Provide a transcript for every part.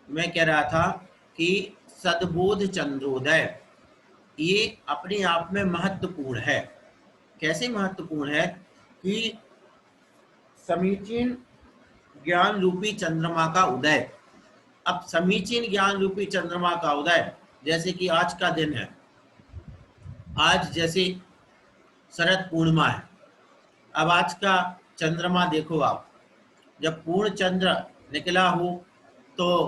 मैं कह रहा था कि सद्बोध चंद्रोदय ये अपने आप में महत्वपूर्ण है। कैसे महत्वपूर्ण है कि समीचीन ज्ञान रूपी चंद्रमा का उदय। अब समीचीन ज्ञान रूपी चंद्रमा का उदय, जैसे कि आज का दिन है, आज जैसे शरद पूर्णिमा है। अब आज का चंद्रमा देखो आप, जब पूर्ण चंद्र निकला हो तो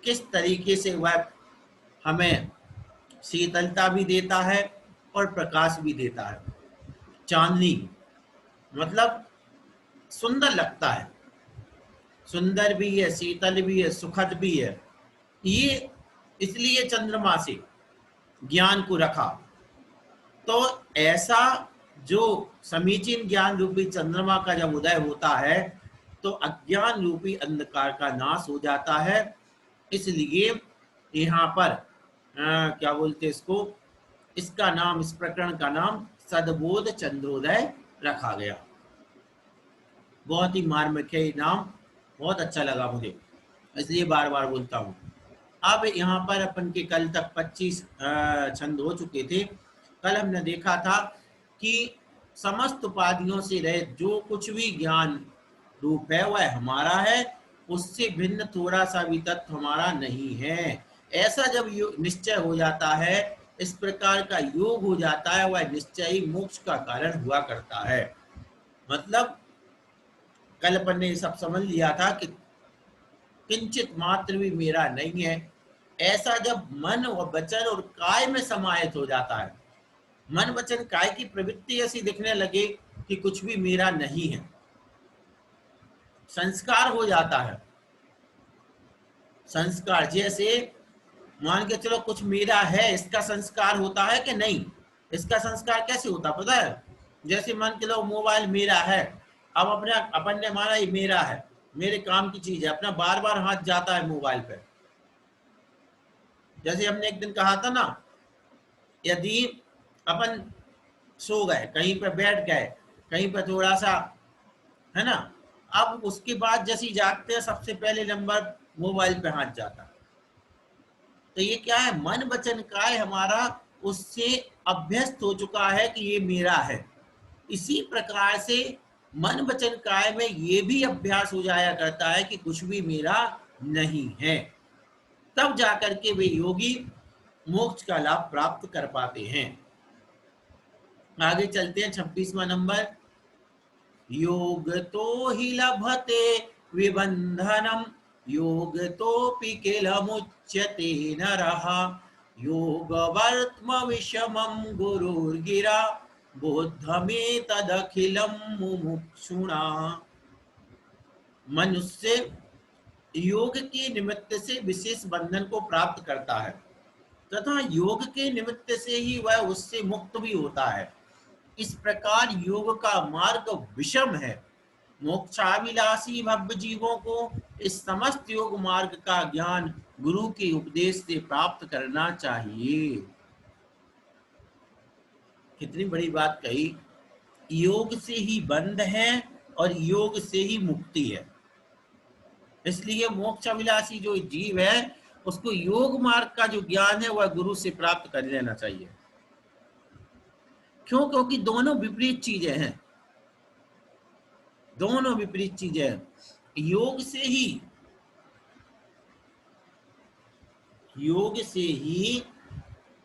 किस तरीके से वह हमें शीतलता भी देता है और प्रकाश भी देता है। चांदनी मतलब सुंदर लगता है, सुंदर भी है, शीतल भी है, सुखद भी है। ये इसलिए चंद्रमा से ज्ञान को रखा। तो ऐसा जो समीचीन ज्ञान रूपी चंद्रमा का जब उदय होता है तो अज्ञान रूपी अंधकार का नाश हो जाता है। इसलिए यहाँ पर क्या बोलते इसको, इसका नाम, इस प्रकरण का नाम सद्बोध चंद्रोदय रखा गया। बहुत ही मार्मिक है ये नाम, बहुत अच्छा लगा मुझे, इसलिए बार बार बोलता हूँ। अब यहाँ पर अपन के कल तक 25 छंद हो चुके थे। कल हमने देखा था कि समस्त उपाधियों से रहित जो कुछ भी ज्ञान रूप है वह हमारा है, उससे भिन्न थोड़ा सा भी तत्व हमारा नहीं है। ऐसा जब निश्चय हो जाता है, इस प्रकार का योग हो जाता है, वह निश्चय ही मोक्ष का कारण हुआ करता है। मतलब कल अपन ने सब समझ लिया था कि किंचित मात्र भी मेरा नहीं है। ऐसा जब मन और वचन और काय में समाहित हो जाता है, मन वचन काय की प्रवृत्ति ऐसी दिखने लगे कि कुछ भी मेरा नहीं है, संस्कार हो जाता है। संस्कार जैसे मान के चलो कुछ मेरा है, इसका संस्कार होता है कि नहीं? इसका संस्कार कैसे होता पता है? जैसे मान के लो मोबाइल मेरा है, अब अपने अपन ने माना ये मेरा है, मेरे काम की चीज है, अपना बार बार हाथ जाता है मोबाइल पे। जैसे हमने एक दिन कहा था ना, यदि अपन सो गए, कहीं पर बैठ गए, कहीं पर थोड़ा सा, है ना, अब उसके बाद जैसे जागते हैं सबसे पहले नंबर मोबाइल पे हाथ जाता है। तो ये क्या है, मन वचन काय हमारा उससे अभ्यस्त हो चुका है कि ये मेरा है। इसी प्रकार से मन वचन काय में ये भी अभ्यास हो जाया करता है कि कुछ भी मेरा नहीं है। तब जाकर के वे योगी मोक्ष का लाभ प्राप्त कर पाते हैं। आगे चलते हैं 26वां नंबर। योग तो ही लभते विबंधनम, योग तो किल मुच्यते नरः, योग वर्त्म विषमं गुरुर्गिरा, बोद्धमेतदखिलं मुमुक्षुणा। मनुष्य योग के निमित्त से विशेष बंधन को प्राप्त करता है तथा योग के निमित्त से ही वह उससे मुक्त भी होता है। इस प्रकार योग का मार्ग विषम है। मोक्षाभिलाषी भव्य जीवों को इस समस्त योग मार्ग का ज्ञान गुरु के उपदेश से प्राप्त करना चाहिए। कितनी बड़ी बात कही, योग से ही बंध है और योग से ही मुक्ति है। इसलिए मोक्ष अभिलाषी जो जीव है उसको योग मार्ग का जो ज्ञान है वह गुरु से प्राप्त कर लेना चाहिए। क्यों? क्योंकि दोनों विपरीत चीजें हैं, दोनों विपरीत चीजें हैं। योग से ही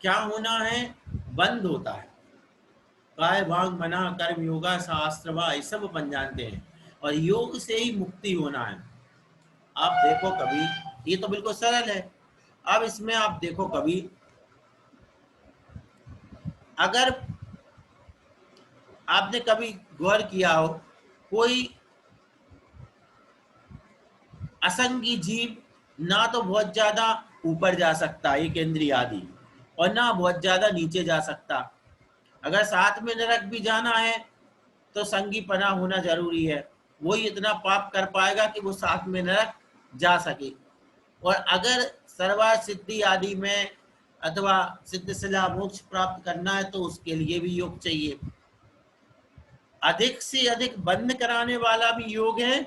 क्या होना है, बंद होता है। काय भांग मना कर्म योगा शास्त्रवा ये सब अपन जानते हैं, और योग से ही मुक्ति होना है। आप देखो कभी, ये तो बिल्कुल सरल है। अब इसमें आप देखो कभी, अगर आपने कभी गौर किया हो, कोई असंगी जीव ना तो बहुत ज्यादा ऊपर जा सकता एक इंद्रिय आदि, और ना बहुत ज्यादा नीचे जा सकता। अगर साथ में नरक भी जाना है तो संगी पना होना जरूरी है, वही इतना पाप कर पाएगा कि वो साथ में नरक जा सके। और अगर सर्वा सिद्धि आदि में अथवा सिद्ध सला मोक्ष प्राप्त करना है तो उसके लिए भी योग चाहिए। अधिक से अधिक बंद कराने वाला भी योग है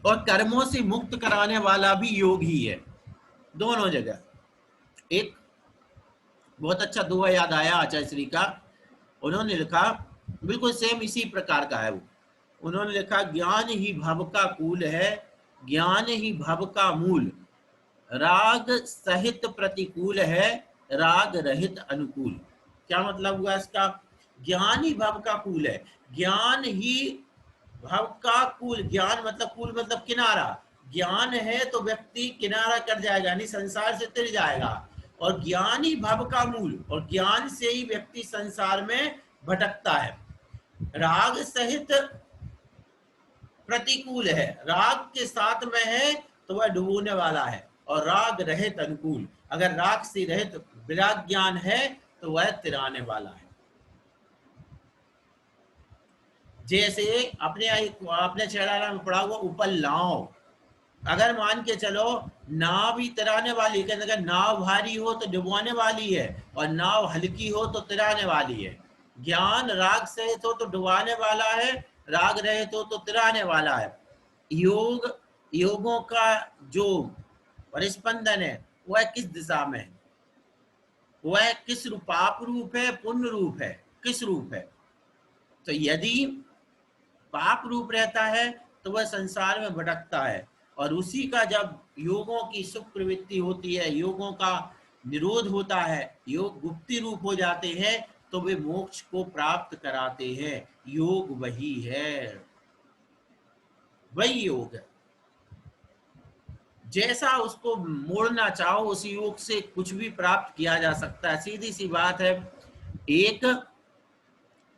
और कर्मों से मुक्त कराने वाला भी योग ही है, दोनों जगह। एक बहुत अच्छा दोहा याद आया आचार्य श्री का, उन्होंने लिखा, बिल्कुल सेम इसी प्रकार का है वो। उन्होंने लिखा, ज्ञान ही भव का कूल है, ज्ञान ही भव का मूल, राग सहित प्रतिकूल है, राग रहित अनुकूल। क्या मतलब हुआ इसका? ज्ञान ही भव का कूल है, ज्ञान ही भव का कूल, ज्ञान मतलब कूल मतलब किनारा, ज्ञान है तो व्यक्ति किनारा कर जाएगा, यानी संसार से तिर जाएगा। और ज्ञान ही भव का मूल, और ज्ञान से ही व्यक्ति संसार में भटकता है। राग सहित प्रतिकूल है, राग के साथ में है तो वह डुबोने वाला है, और राग रहित अनुकूल, अगर राग से रहित विराग ज्ञान है तो वह तिराने वाला है। जैसे अपने चेहरा में पड़ा हुआ उपल नाव, अगर मान के चलो नाव भी तिराने वाली है, अगर नाव भारी हो तो डुबोने वाली है, और नाव हल्की हो तो तिराने वाली है। ज्ञान राग सहित हो तो डुबाने वाला है, राग रहित हो तो तिराने वाला है। योगों का जो परिस्पंदन है वह किस दिशा में है, वह किस रूप, पाप रूप है, पुण्य रूप है, किस रूप है? तो यदि पाप रूप रहता है तो वह संसार में भटकता है, और उसी का जब योगों की सुख प्रवृत्ति होती है, योगों का निरोध होता है, योग गुप्ति रूप हो जाते हैं, तो वे मोक्ष को प्राप्त कराते हैं। योग वही है, वही योग है। जैसा उसको मोड़ना चाहो उस योग से कुछ भी प्राप्त किया जा सकता है, सीधी सी बात है। एक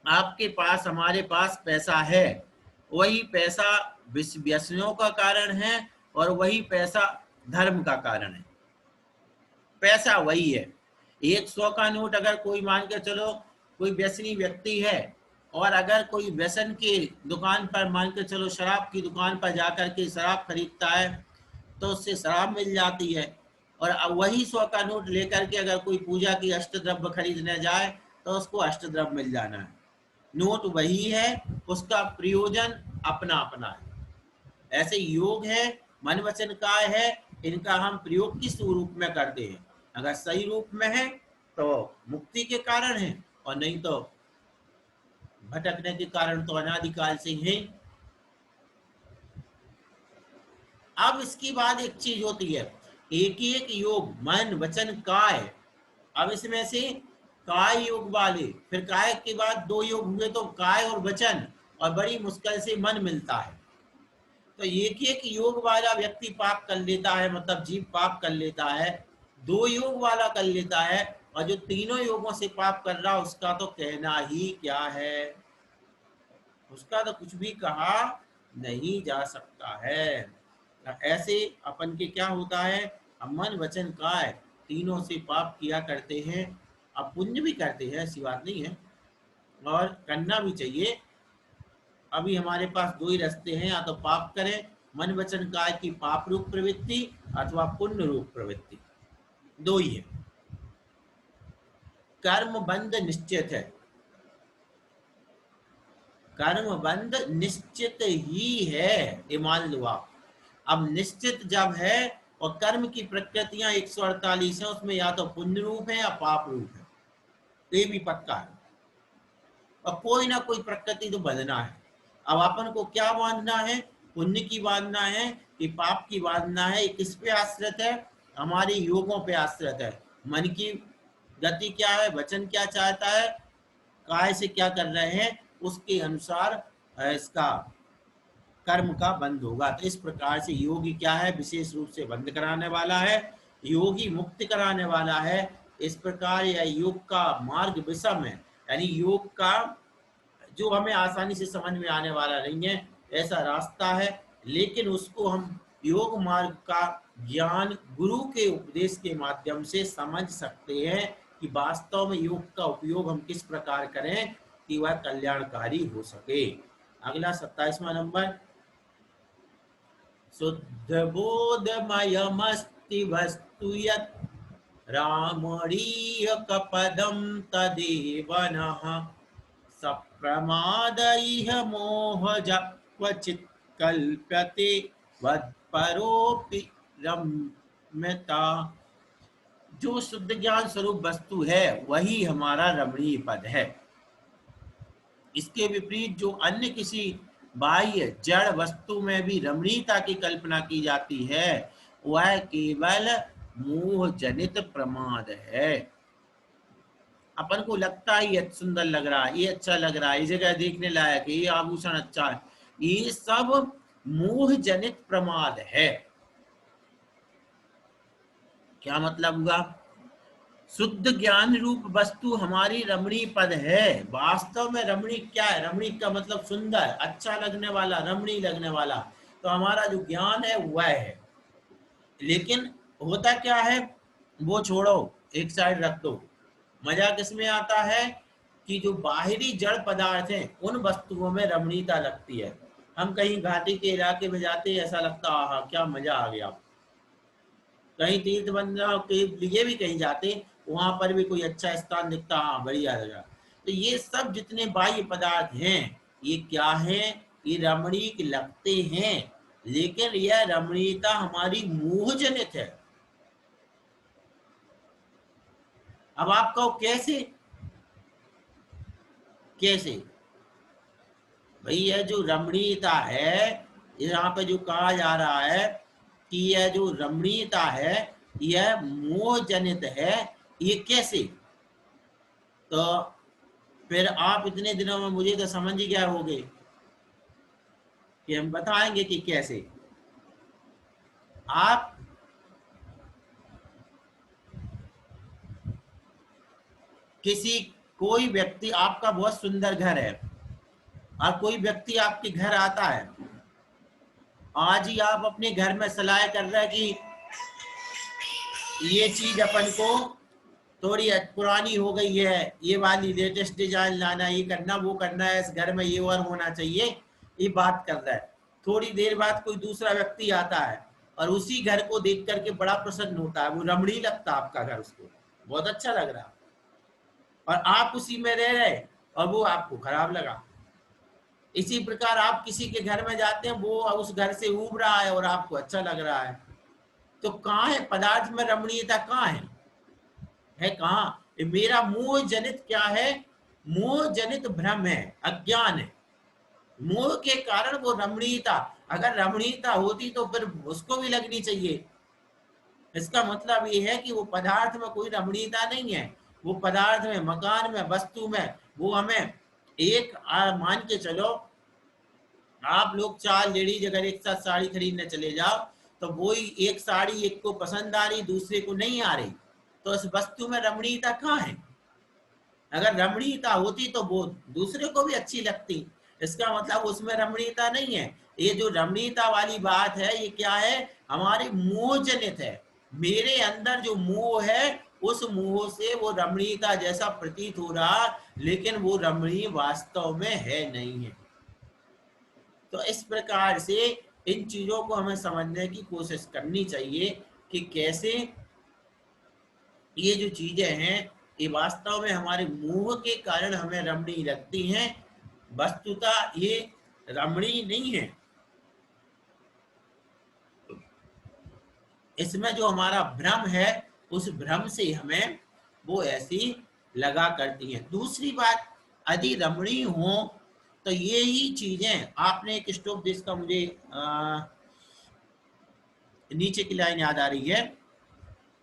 आपके पास, हमारे पास पैसा है, वही पैसा व्यसनों का कारण है, और वही पैसा धर्म का कारण है। पैसा वही है। 100 का नोट अगर कोई मान के चलो कोई व्यसनी व्यक्ति है, और अगर कोई व्यसन की दुकान पर, मान के चलो शराब की दुकान पर जाकर के शराब खरीदता है, तो उससे शराब मिल जाती है। और वही 100 का नोट लेकर के अगर कोई पूजा की अष्टद्रव्य खरीदने जाए तो उसको अष्टद्रव्य मिल जाना है। नोट वही है, उसका प्रयोजन अपना अपना है। ऐसे योग है, मन वचन काय है, इनका हम प्रयोग किस रूप में करते हैं? अगर सही रूप में है तो मुक्ति के कारण है, और नहीं तो भटकने के कारण तो अनादिकाल से ही है। अब इसकी बाद एक चीज होती है, एक एक योग मन वचन काय। अब इसमें से काय योग वाले, फिर काय के बाद 2 योग हुए तो काय और वचन, और बड़ी मुश्किल से मन मिलता है। तो एक एक योग वाला व्यक्ति पाप कर लेता है, मतलब जीव पाप कर लेता है। 2 योग वाला कर लेता है, और जो तीनों योगों से पाप कर रहा उसका तो कहना ही क्या है, उसका तो कुछ भी कहा नहीं जा सकता है। ऐसे अपन के क्या होता है, हम मन वचन काय तीनों से पाप किया करते हैं। अब पुण्य भी करते हैं, ऐसी बात नहीं है, और करना भी चाहिए। अभी हमारे पास 2 ही रास्ते हैं, या तो पाप करें मन वचन काय की पाप रूप प्रवृत्ति, अथवा पुण्य रूप प्रवृत्ति, 2 ही है। कर्म बंध निश्चित है, कर्म बंध निश्चित ही है, ये मान लो आप। अब निश्चित जब है, और कर्म की प्रकृतियां 148 है, उसमें या तो पुण्य रूप है या पाप रूप है, ये भी पक्का है, और कोई ना कोई प्रकृति तो बंधना है। अब अपन को क्या बांधना है? पुण्य की बांधना है कि पाप की बांधना है? किस पे आश्रित है? हमारे योगों पे आश्रित है। मन की गति क्या है, वचन क्या चाहता है, काय से क्या कर रहे हैं, उसके अनुसार इसका कर्म का बंध होगा। तो इस प्रकार से योगी क्या है, विशेष रूप से बंध कराने वाला है, योगी मुक्त कराने वाला है। इस प्रकार यह योग का मार्ग विषम है, यानी योग का जो हमें आसानी से समझ में आने वाला नहीं है, ऐसा रास्ता है। लेकिन उसको हम योग मार्ग का ज्ञान गुरु के उपदेश के माध्यम से समझ सकते हैं कि वास्तव में योग का उपयोग हम किस प्रकार करें कि वह कल्याणकारी हो सके। अगला 27वां नंबर, शुद्ध बोधमयमस्ति वस्तु यत् रामणीयक पदं तदेव नः सप्रमाद इह मोहज क्वचित् कल्प्यते वद परोपि रम्यता। जो शुद्ध ज्ञान स्वरूप वस्तु है वही हमारा रमणीय पद है। इसके विपरीत जो अन्य किसी बाह्य जड़ वस्तु में भी रमणीयता की कल्पना की जाती है वह केवल मोह जनित प्रमाद है। अपन को लगता है ये सुंदर लग रहा है, ये अच्छा लग रहा है, ये जगह देखने लायक है, ये आभूषण अच्छा है, ये सब मोह जनित प्रमाद है। क्या मतलब हुआ? शुद्ध ज्ञान रूप वस्तु हमारी रमणीय पद है। वास्तव में रमणीय क्या है? रमणीय का मतलब सुंदर, अच्छा लगने वाला, रमणीय लगने वाला। तो हमारा जो ज्ञान है वह है। लेकिन होता क्या है, वो छोड़ो, एक साइड रख दो। मजा किसमें आता है कि जो बाहरी जड़ पदार्थ हैं उन वस्तुओं में रमणीयता लगती है। हम कहीं घाटी के इलाके में जाते हैं, ऐसा लगता है हाँ क्या मजा आ गया। कहीं तीर्थ बंदना के लिए भी कहीं जाते, वहां पर भी कोई अच्छा स्थान दिखता, हाँ बढ़िया जगह। तो ये सब जितने बाह्य पदार्थ हैं ये क्या है? ये रमणीक लगते हैं, लेकिन यह रमणीयता हमारी मोहजनित है। अब आप कहो कैसे? कैसे भाई? यह जो रमणीयता है, यहाँ पे जो कहा जा रहा है कि यह जो रमणीयता है यह मोह जनित है, ये कैसे? तो फिर आप इतने दिनों में मुझे तो समझ ही गए होगे कि हम बताएंगे कि कैसे। आप किसी कोई व्यक्ति, आपका बहुत सुंदर घर है और कोई व्यक्ति आपके घर आता है, आज ही आप अपने घर में सलाह कर रहे हैं कि ये चीज अपन को थोड़ी पुरानी हो गई है, ये वाली लेटेस्ट डिजाइन लाना, ये करना, वो करना है, इस घर में ये और होना चाहिए, ये बात कर रहा है। थोड़ी देर बाद कोई दूसरा व्यक्ति आता है और उसी घर को देख करके बड़ा प्रसन्न होता है, वो रमणीय लगता है आपका घर, उसको बहुत अच्छा लग रहा, और आप उसी में रह रहे और वो आपको खराब लगा। इसी प्रकार आप किसी के घर में जाते हैं, वो उस घर से ऊब रहा है और आपको अच्छा लग रहा है। तो कहाँ है पदार्थ में रमणीयता? कहाँ है कहाँ? मेरा मोह जनित क्या है? मोह जनित भ्रम है, अज्ञान है। मोह के कारण वो रमणीयता, अगर रमणीयता होती तो फिर उसको भी लगनी चाहिए। इसका मतलब ये है कि वो पदार्थ में कोई रमणीयता नहीं है। वो पदार्थ में, मकान में, वस्तु में, वो हमें एक मान के चलो, आप लोग 4 लेडीज अगर एक साथ साड़ी खरीदने चले जाओ तो वही एक साड़ी एक को पसंद आ रही, दूसरे को नहीं आ रही, तो इस वस्तु में रमणीयता कहाँ है? अगर रमणीयता होती तो वो दूसरे को भी अच्छी लगती। इसका मतलब उसमें रमणीयता नहीं है। ये जो रमणीयता वाली बात है ये क्या है? हमारे मोह जनित है। मेरे अंदर जो मोह है उस मोह से वो रमणीयता जैसा प्रतीत हो रहा, लेकिन वो रमणीय वास्तव में है नहीं है। तो इस प्रकार से इन चीजों को हमें समझने की कोशिश करनी चाहिए कि कैसे ये जो चीजें हैं ये वास्तव में हमारे मोह के कारण हमें रमणीय लगती हैं, वस्तुतः ये रमणीय नहीं है। इसमें जो हमारा भ्रम है उस भ्रम से हमें वो ऐसी लगा करती है। दूसरी बात, यदि रमणीय हो तो ये ही चीजें, आपने एक स्टोप जिसका मुझे नीचे की लाइन याद आ रही है,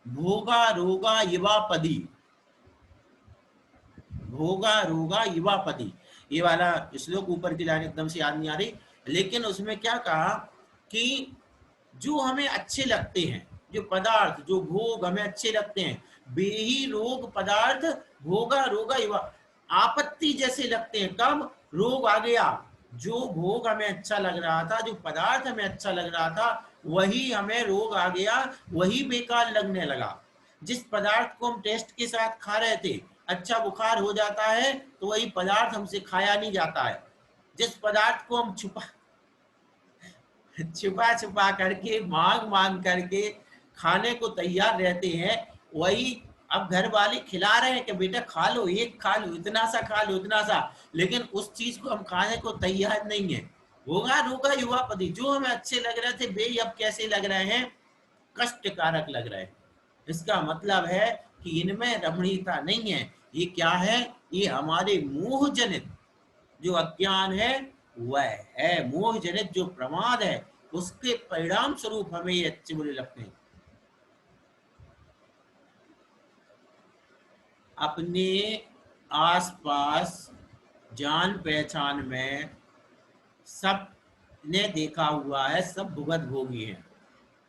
भोगा रोगा युवापदी, भोगा रोगा युवापदी, ये वाला श्लोक ऊपर की लाइन एकदम से याद नहीं आ रही, लेकिन उसमें क्या कहा कि जो हमें अच्छे लगते हैं, जो पदार्थ, जो भोग हमें अच्छे लगते हैं, बेही रोग पदार्थ भोगा रोगा युवा, आपत्ति जैसे लगते हैं। कब रोग आ गया? जो भोग हमें अच्छा लग रहा था, जो पदार्थ हमें अच्छा लग रहा था, वही हमें रोग आ गया, वही बेकार लगने लगा। जिस पदार्थ को हम टेस्ट के साथ खा रहे थे, अच्छा बुखार हो जाता है, तो वही पदार्थ हमसे खाया नहीं जाता है। जिस पदार्थ को हम छुपा छुपा छुपा करके, मांग मांग करके खाने को तैयार रहते हैं, वही अब घर वाले खिला रहे हैं कि बेटा खा लो, एक खा लो, इतना सा खा लो, इतना सा, लेकिन उस चीज को हम खाने को तैयार नहीं है। भोगा रोगा युवापति, जो हमें अच्छे लग रहे थे वे अब कैसे लग रहे हैं, कष्टकारक लग रहे हैं। इसका मतलब है कि इनमें रमणीयता नहीं है। ये क्या है, ये हमारे मोह जनित जो अज्ञान है वह है, मोह जनित जो प्रमाद है उसके परिणाम स्वरूप हमें ये अच्छे बुरे लगते हैं। अपने आसपास जान पहचान में सब ने देखा हुआ है, सब भुगत भोगी हैं।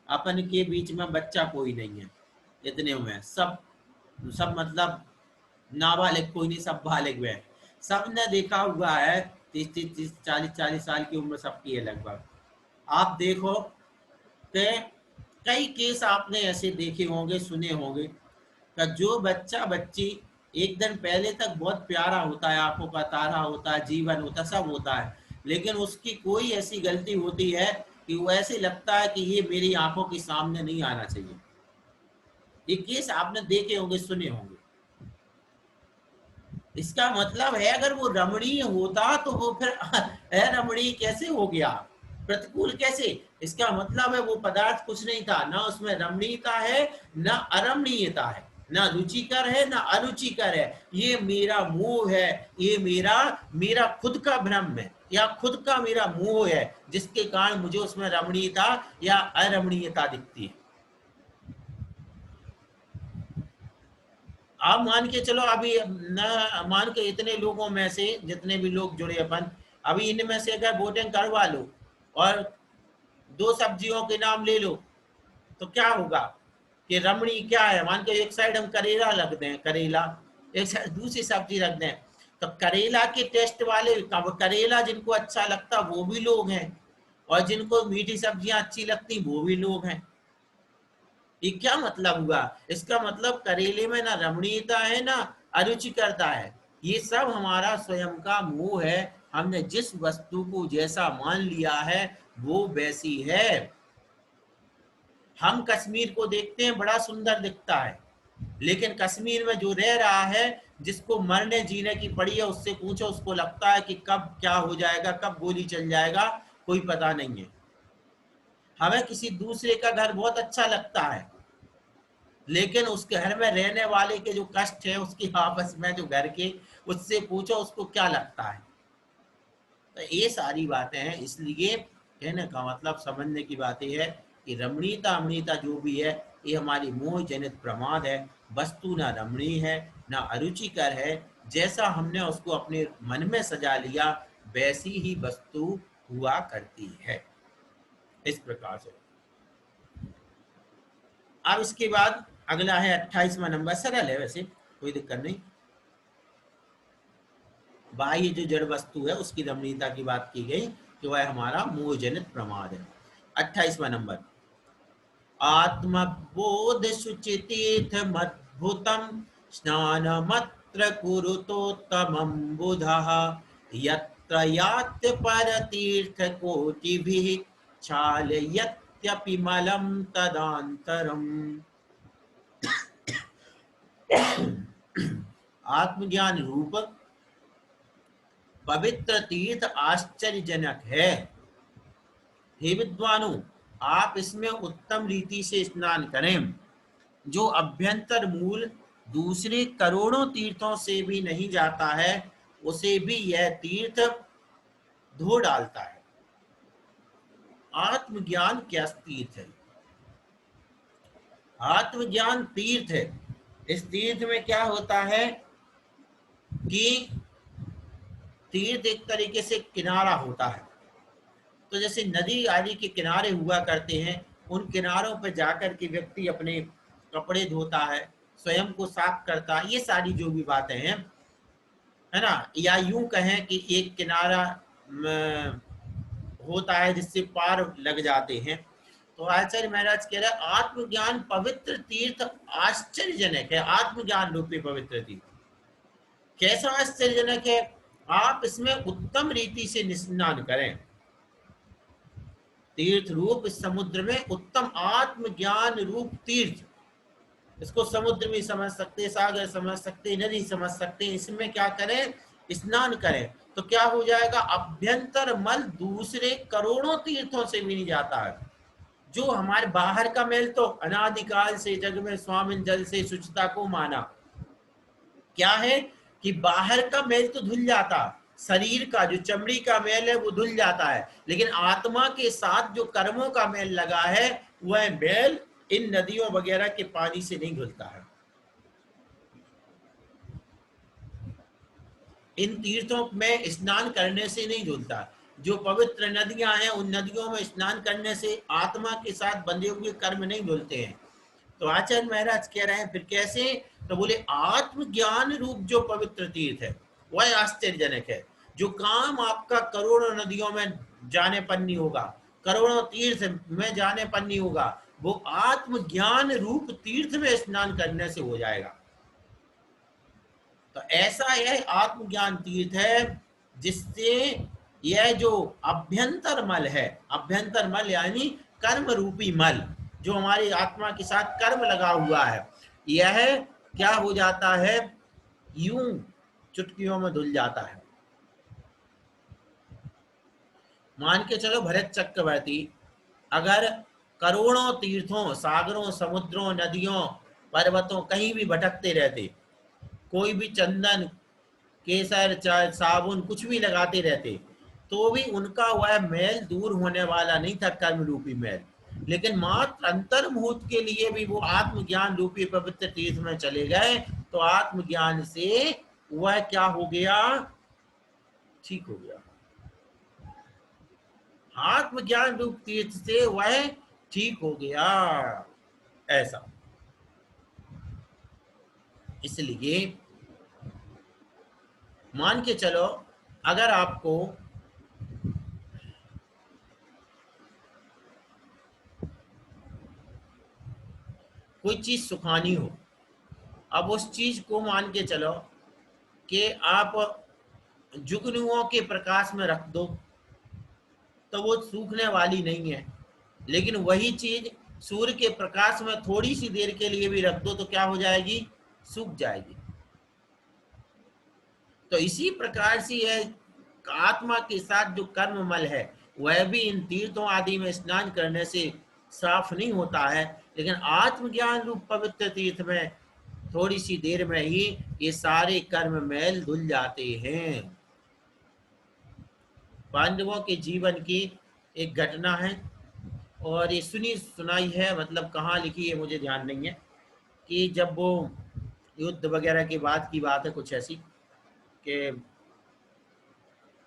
अपन के बीच में बच्चा कोई नहीं है, इतने में सब सब मतलब नाबालिग कोई नहीं, सब बालिग हुए हैं। सब ने देखा हुआ है, 30 40 साल की उम्र सबकी है लगभग। आप देखो कि कई केस आपने ऐसे देखे होंगे, सुने होंगे कि जो बच्चा बच्ची एक दिन पहले तक बहुत प्यारा होता है, आंखों का तारा होता है, जीवन होता है, सब होता है, लेकिन उसकी कोई ऐसी गलती होती है कि वो ऐसे लगता है कि ये मेरी आंखों के सामने नहीं आना चाहिए। ये केस आपने देखे होंगे, सुने होंगे। इसका मतलब है अगर वो रमणीय होता तो वो फिर अरमणीय कैसे हो गया, प्रतिकूल कैसे। इसका मतलब है वो पदार्थ कुछ नहीं था, ना उसमें रमणीयता है ना अरमणीयता है, ना रुचिकर है ना अरुचिकर है। ये मेरा मोह है, ये मेरा मेरा खुद का भ्रम है या खुद का मेरा मोह है, जिसके कारण मुझे उसमें रमणीयता या अरमणीयता दिखती है। आप मान के चलो, अभी न मान के इतने लोगों में से जितने भी लोग जुड़े अपन, अभी इनमें से अगर वोटिंग करवा लो और दो सब्जियों के नाम ले लो तो क्या होगा कि रमणी क्या है। मान के एक साइड हम करेला रख दें, करेला, एक साइड दूसरी सब्जी रख दें, तो करेला के टेस्ट वाले, करेला जिनको अच्छा लगता वो भी लोग हैं और जिनको मीठी सब्जियां अच्छी लगती वो भी लोग हैं। ये क्या मतलब हुआ, इसका मतलब करेले में ना रमणीयता है ना अरुचिकरता है। ये सब हमारा स्वयं का मोह है। हमने जिस वस्तु को जैसा मान लिया है वो वैसी है। हम कश्मीर को देखते हैं बड़ा सुंदर दिखता है, लेकिन कश्मीर में जो रह रहा है, जिसको मरने जीने की पड़ी है, उससे पूछो उसको लगता है कि कब क्या हो जाएगा, कब गोली चल जाएगा, कोई पता नहीं है। हमें किसी दूसरे का घर बहुत अच्छा लगता है, लेकिन उस घर में रहने वाले के जो कष्ट है उसकी आपस में जो घर के, उससे पूछो उसको क्या लगता है। तो ये सारी बातें हैं। इसलिए कहने का मतलब, समझने की बात यह है कि रमणीयता अमणीयता जो भी है ये हमारी मोह जनित प्रमाद है। वस्तु ना रमणीय है ना अरुचिकर है, जैसा हमने उसको अपने मन में सजा लिया वैसी ही वस्तु हुआ करती है। इस प्रकार से अब इसके बाद अगला है 28वां नंबर, सरल है वैसे, कोई दिक्कत नहीं। बाह्य जो जड़ वस्तु है उसकी रमणीयता की बात की गई कि वह हमारा मोह जनित प्रमाद है। 28वां नंबर, आत्मबोध शुचितीर्थ मद्भुतम स्नानमत्र कुरुतोत्तमं बुधः यत्र यात्य परतीर्थ कोटिभिः क्षालयत्यपि मलं तदान्तरम्। आत्मज्ञान रूप पवित्र तीर्थ आश्चर्यजनक है। हे विद्वानों, आप इसमें उत्तम रीति से स्नान करें। जो अभ्यंतर मूल दूसरे करोड़ों तीर्थों से भी नहीं जाता है, उसे भी यह तीर्थ धो डालता है। आत्मज्ञान क्या तीर्थ है? आत्मज्ञान तीर्थ है। इस तीर्थ में क्या होता है कि तीर्थ एक तरीके से किनारा होता है। तो जैसे नदी आदि के किनारे हुआ करते हैं, उन किनारों पर जाकर के व्यक्ति अपने कपड़े धोता है, स्वयं को साफ करता है, ये सारी जो भी बातें हैं, है ना। या यूं कहें कि एक किनारा होता है जिससे पार लग जाते हैं। तो आचार्य महाराज कह रहे हैं आत्मज्ञान पवित्र तीर्थ आश्चर्यजनक है। आत्मज्ञान रूपी पवित्र तीर्थ कैसा आश्चर्यजनक है? आप इसमें उत्तम रीति से स्नान करें। तीर्थ रूप इस समुद्र में उत्तम आत्मज्ञान रूप तीर्थ, इसको समुद्र भी समझ सकते, सागर समझ सकते, नदी समझ सकते, इसमें क्या करें? स्नान करें। तो क्या हो जाएगा, अभ्यंतर मल दूसरे करोड़ों तीर्थों से भी नहीं जाता है। जो हमारे बाहर का मैल तो अनादिकाल से जग में स्वामिन जल से शुचिता को माना, क्या है कि बाहर का मैल तो धुल जाता, शरीर का जो चमड़ी का मैल है वो धुल जाता है, लेकिन आत्मा के साथ जो कर्मों का मैल लगा है वह मैल इन नदियों वगैरह के पानी से नहीं धुलता है। इन तीर्थों में स्नान करने से नहीं धुलता। जो पवित्र नदियां हैं उन नदियों में स्नान करने से आत्मा के साथ बंधे हुए कर्म नहीं धुलते हैं। तो आचार्य महाराज कह रहे हैं फिर कैसे, तो बोले आत्मज्ञान रूप जो पवित्र तीर्थ है वह आश्चर्यजनक है। जो काम आपका करोड़ों नदियों में जाने पर नहीं होगा, करोड़ों तीर्थ में जाने पर नहीं होगा, वो आत्मज्ञान रूप तीर्थ में स्नान करने से हो जाएगा। तो ऐसा यह आत्मज्ञान तीर्थ है जिससे यह जो अभ्यंतर मल है, अभ्यंतर मल यानी कर्म रूपी मल जो हमारी आत्मा के साथ कर्म लगा हुआ है, यह क्या हो जाता है, यूं चुटकियों में धुल जाता है। मान के चलो भरत चक्रवर्ती अगर करोड़ों तीर्थों, सागरों, समुद्रों, नदियों, पर्वतों कहीं भी भटकते रहते, कोई भी चंदन, केसर, चाय, साबुन कुछ भी लगाते रहते, तो भी उनका वह मैल दूर होने वाला नहीं था, कर्म रूपी मैल। लेकिन मात्र अंतर मुहूर्त के लिए भी वो आत्मज्ञान रूपी पवित्र तीर्थ में चले गए, तो आत्मज्ञान से वह क्या हो गया, ठीक हो गया। आत्मज्ञान रूप तीर्थ से वह ठीक हो गया, ऐसा। इसलिए मान के चलो अगर आपको कोई चीज सुखानी हो, अब उस चीज को मान के चलो कि आप जुगनुओं के प्रकाश में रख दो तो वो सूखने वाली नहीं है, लेकिन वही चीज सूर्य के प्रकाश में थोड़ी सी देर के लिए भी रख दो तो क्या हो जाएगी, सूख जाएगी। तो इसी प्रकार से यह आत्मा के साथ जो कर्म मल है वह भी इन तीर्थों आदि में स्नान करने से साफ नहीं होता है, लेकिन आत्मज्ञान रूप पवित्र तीर्थ में थोड़ी सी देर में ही ये सारे कर्म मैल धुल जाते हैं। पांडवों के जीवन की एक घटना है और ये सुनी सुनाई है, मतलब कहाँ लिखी है मुझे ध्यान नहीं है, कि जब वो युद्ध वगैरह के बाद की बात है कुछ ऐसी कि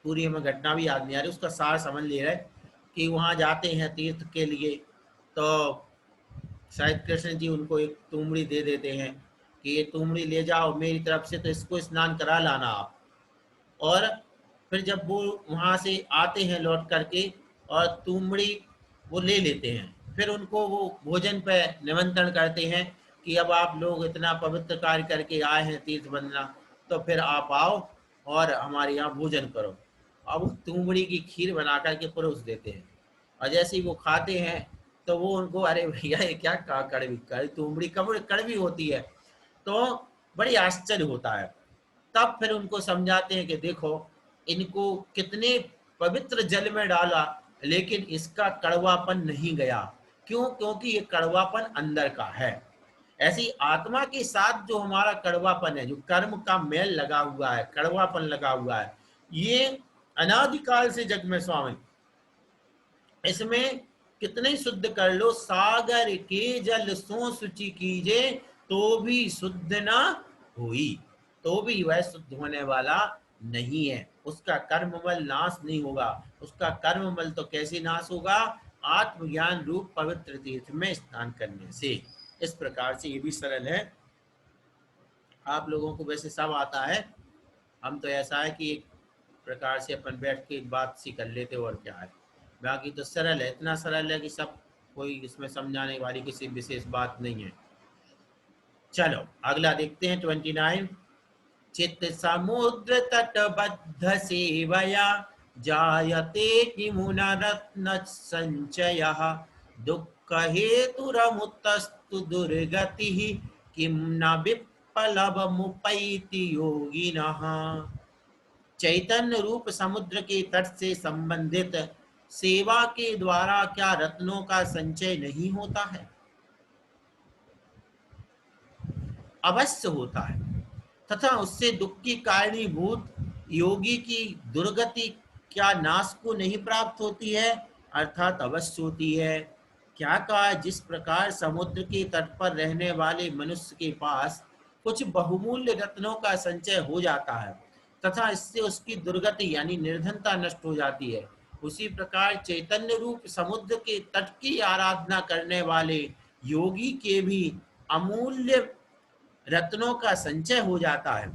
पूरी हमें घटना भी याद नहीं आ रही, उसका सार समझ ले रहे कि वहाँ जाते हैं तीर्थ के लिए, तो शायद कृष्ण जी उनको एक तुमड़ी दे देते हैं कि ये तुमड़ी ले जाओ मेरी तरफ से, तो इसको स्नान करा लाना आप। और फिर जब वो वहाँ से आते हैं लौट करके और तुमड़ी वो ले लेते हैं, फिर उनको वो भोजन पे निमंत्रण करते हैं कि अब आप लोग इतना पवित्र कार्य करके आए हैं तीर्थ बंदना, तो फिर आप आओ और हमारे यहाँ भोजन करो। अब तुमड़ी की खीर बना करके परोस देते हैं और जैसे ही वो खाते हैं तो वो उनको, अरे भैया ये क्या कड़वी, तुमड़ी कड़वी होती है, तो बड़ी आश्चर्य होता है। तब फिर उनको समझाते हैं कि देखो इनको कितने पवित्र जल में डाला लेकिन इसका कड़वापन नहीं गया, क्यों, क्योंकि ये कड़वापन अंदर का है। ऐसी आत्मा के साथ जो हमारा कड़वापन है, जो कर्म का मेल लगा हुआ है, कड़वापन लगा हुआ है, ये अनादिकाल से जग में स्वामी, इसमें कितने शुद्ध कर लो, सागर के जल सो शुचि कीजे तो भी शुद्ध ना हुई, तो भी वह शुद्ध होने वाला नहीं है, उसका कर्ममल नाश नहीं होगा। उसका कर्ममल तो कैसे नाश होगा, आत्मज्ञान रूप पवित्र तीर्थ में स्नान करने से। इस प्रकार से ये भी सरल है, आप लोगों को वैसे सब आता है, हम तो ऐसा है कि एक प्रकार से अपन बैठ के बात सी कर लेते और क्या है, बाकी तो सरल है, इतना सरल है कि सब, कोई इसमें समझाने वाली किसी विशेष बात नहीं है। चलो अगला देखते हैं 29। चित्त समुद्र तटबद्ध सेवया जायते किमुना रत्न संचय दुख हेतुरमुतस्तु दुर्गति किम न विप्लव मुपैति योगिनः। चैतन्य रूप समुद्र के तट से संबंधित सेवा के द्वारा क्या रत्नों का संचय नहीं होता है? अवश्य होता है, तथा उससे दुख की कारणीभूत योगी की दुर्गति क्या नाश को नहीं प्राप्त होती है? अर्थात अवश्य होती है। क्या कहा, जिस प्रकार समुद्र के तट पर रहने वाले मनुष्य के पास कुछ बहुमूल्य रत्नों का संचय हो जाता है तथा इससे उसकी दुर्गति यानी निर्धनता नष्ट हो जाती है, उसी प्रकार चैतन्य रूप समुद्र के तट की आराधना करने वाले योगी के भी अमूल्य रत्नों का संचय हो जाता है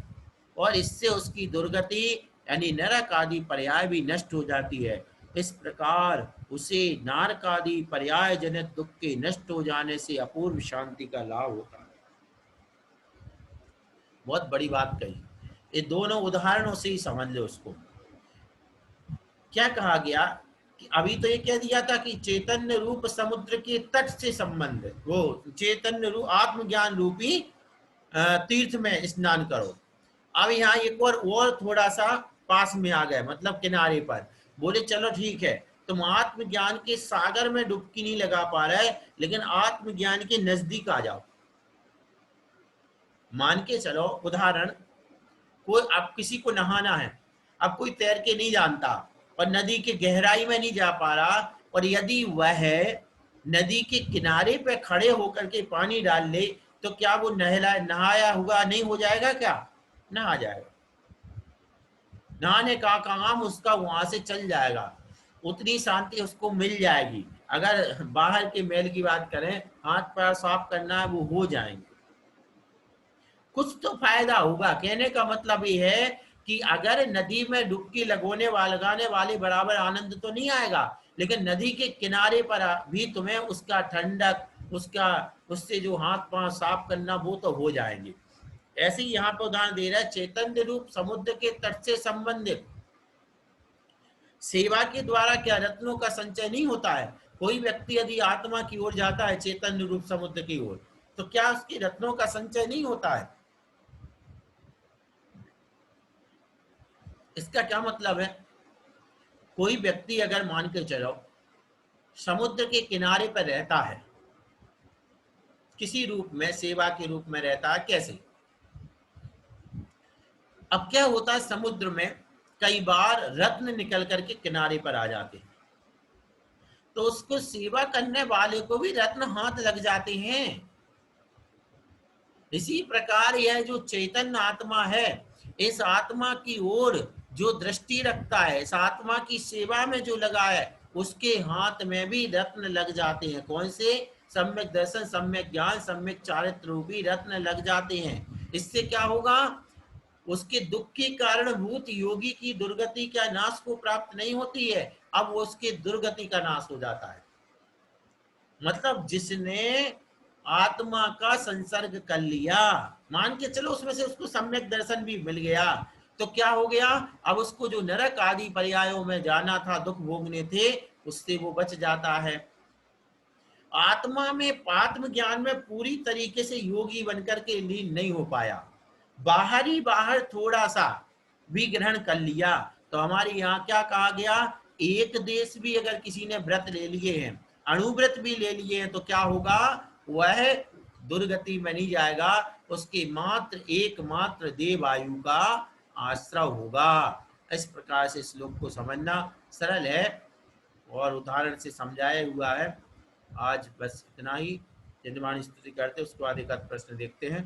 और इससे उसकी दुर्गति यानी नरक आदि पर्याय भी नष्ट हो जाती है। इस प्रकार उसे नारक आदि पर्याय जनित दुख के नष्ट हो जाने से अपूर्व शांति का लाभ होता है। बहुत बड़ी बात कही। ये दोनों उदाहरणों से ही समझ लो उसको। क्या कहा गया कि अभी तो ये कह दिया था कि चैतन्य रूप समुद्र के तट से संबंधित, वो चैतन्य रूप आत्मज्ञान रूपी तीर्थ में स्नान करो। अब यहाँ एक और थोड़ा सा पास में आ गए, मतलब किनारे पर। बोले चलो ठीक है, तुम आत्मज्ञान के सागर में डुबकी नहीं लगा पा रहे, लेकिन आत्मज्ञान के नजदीक आ जाओ। मान के चलो उदाहरण, कोई अब किसी को नहाना है, अब कोई तैर के नहीं जानता और नदी के गहराई में नहीं जा पा रहा, और यदि वह नदी के किनारे पे खड़े होकर के पानी डाल ले तो क्या वो नहाया हुआ नहीं हो जाएगा? क्या नहा जाएगा? नहाने का काम उसका वहां से चल जाएगा, उतनी शांति उसको मिल जाएगी। अगर बाहर के मैल की बात करें, हाथ पैर साफ करना है, वो हो जाएंगे। कुछ तो फायदा होगा। कहने का मतलब ये है कि अगर नदी में डुबकी लगाने वाले बराबर आनंद तो नहीं आएगा, लेकिन नदी के किनारे पर भी तुम्हें उसका ठंडक, उससे जो हाथ पांव साफ करना, वो तो हो जाएंगे। ऐसे ही यहाँ पर उदाहरण दे रहा है, चैतन्य रूप समुद्र के तट से संबंधित सेवा के द्वारा क्या रत्नों का संचय नहीं होता है? कोई व्यक्ति यदि आत्मा की ओर जाता है, चैतन्य रूप समुद्र की ओर, तो क्या उसकी रत्नों का संचय नहीं होता है? इसका क्या मतलब है? कोई व्यक्ति अगर मान के चलो समुद्र के किनारे पर रहता है, किसी रूप में सेवा के रूप में रहता है, कैसे? अब क्या होता है, समुद्र में कई बार रत्न निकल करके किनारे पर आ जाते हैं, तो उसको सेवा करने वाले को भी रत्न हाथ लग जाते हैं। इसी प्रकार यह जो चैतन्य आत्मा है, इस आत्मा की ओर जो दृष्टि रखता है, इस आत्मा की सेवा में जो लगा है, उसके हाथ में भी रत्न लग जाते हैं। कौन से? सम्यक दर्शन, सम्यक ज्ञान, सम्यक चारित्र रूपी रत्न लग जाते हैं। इससे क्या होगा? उसके दुख के कारणभूत योगी की दुर्गति क्या नाश को प्राप्त नहीं होती है, अब वो उसके दुर्गति का नाश हो जाता है। मतलब जिसने आत्मा का संसर्ग कर लिया, मान के चलो उसमें से उसको सम्यक दर्शन भी मिल गया, तो क्या हो गया? अब उसको जो नरक आदि पर्यायों में जाना था, दुख भोगने थे, उससे वो बच जाता है। आत्मा में आत्म ज्ञान में पूरी तरीके से योगी बनकर के लीन नहीं हो पाया, बाहर थोड़ा सा भी ग्रहण कर लिया। तो हमारे यहाँ क्या कहा गया, एक देश भी अगर किसी ने व्रत ले लिए हैं, अणुव्रत भी ले लिए हैं, तो क्या होगा? वह दुर्गति में नहीं जाएगा, उसके मात्र एकमात्र देव आयु का आश्रय होगा। इस प्रकार से श्लोक को समझना सरल है और उदाहरण से समझाया हुआ है। आज बस इतना ही। यजमान स्तुति करते उसके बाद एक आध प्रश्न देखते हैं।